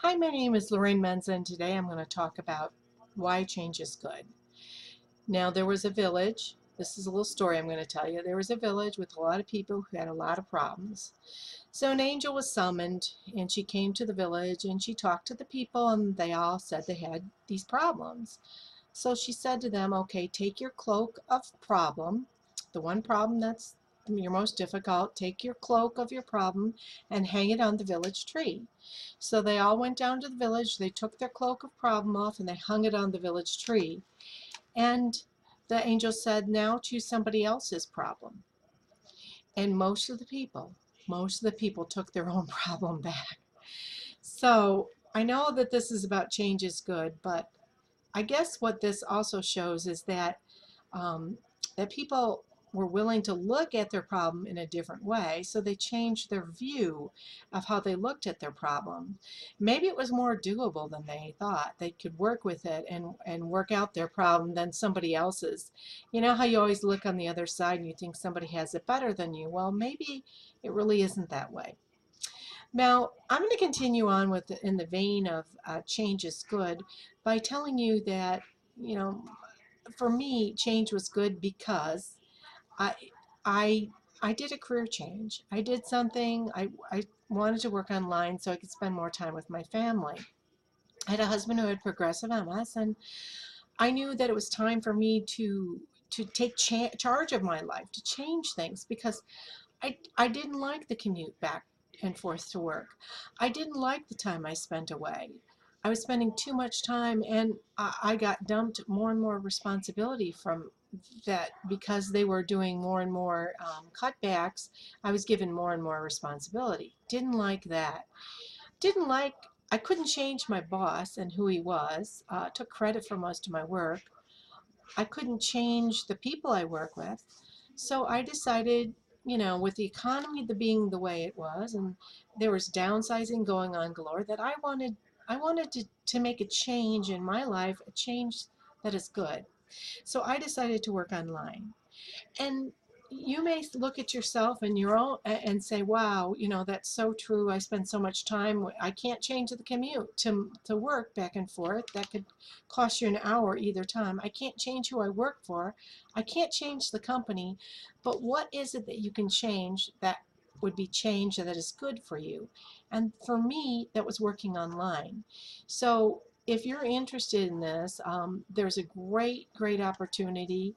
Hi, my name is Lorraine Menza, and today I'm going to talk about why change is good. Now, there was a village. This is a little story I'm going to tell you. There was a village with a lot of people who had a lot of problems. So an angel was summoned, and she came to the village, and she talked to the people, and they all said they had these problems. So she said to them, okay, take your cloak of problem, the one problem that's your most difficult, take your cloak of your problem and hang it on the village tree. So they all went down to the village, they took their cloak of problem off and they hung it on the village tree. And the angel said, now choose somebody else's problem. And most of the people took their own problem back. So I know that this is about change is good, but I guess what this also shows is um, that people were willing to look at their problem in a different way, so they changed their view of how they looked at their problem. Maybe it was more doable than they thought. They could work with it and work out their problem than somebody else's. You know how you always look on the other side and you think somebody has it better than you? Well, maybe it really isn't that way. Now, I'm going to continue on with in the vein of change is good by telling you that, you know, for me, change was good because I, I, I did a career change. I did something. I wanted to work online so I could spend more time with my family. I had a husband who had progressive MS, and I knew that it was time for me to take charge of my life, to change things because I didn't like the commute back and forth to work. I didn't like the time I spent away. I was spending too much time, and I got dumped more and more responsibility from that because they were doing more and more cutbacks. I was given more and more responsibility. Didn't like that. Didn't like, I couldn't change my boss and who he was. Took credit for most of my work. I couldn't change the people I work with. So I decided, with the economy being the way it was, and there was downsizing going on galore, that I wanted to make a change in my life, a change that is good. So I decided to work online. And you may look at yourself and your own and say, wow, that's so true. I spend so much time. I can't change the commute to work back and forth. That could cost you an hour either time. I can't change who I work for. I can't change the company. But what is it that you can change that would be change that is good for you? And for me, that was working online. So if you're interested in this, there's a great opportunity.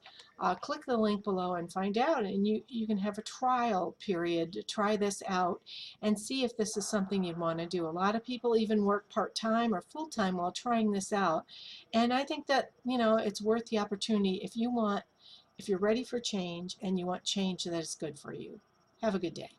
Click the link below and find out, and you can have a trial period to try this out and see if this is something you'd want to do. A lot of people even work part-time or full-time while trying this out, and I think that it's worth the opportunity if you're ready for change and you want change that is good for you. Have a good day.